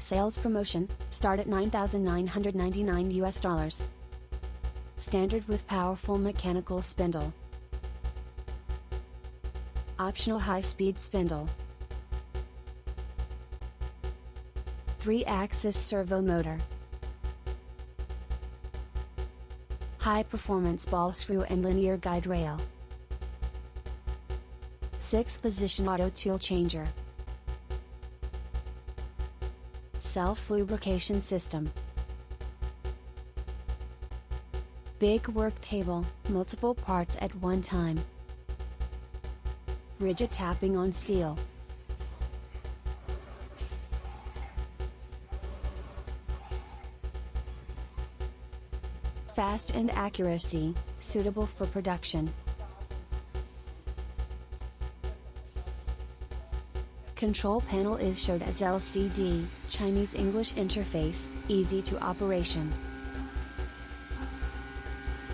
Sales promotion, start at $9,999 US. Standard with powerful mechanical spindle. Optional high-speed spindle. 3-axis servo motor. High-performance ball screw and linear guide rail. 6-position auto tool changer. Self-lubrication system. Big work table, multiple parts at one time. Rigid tapping on steel. Fast and accuracy, suitable for production. Control panel is showed as LCD, Chinese English interface, easy to operation.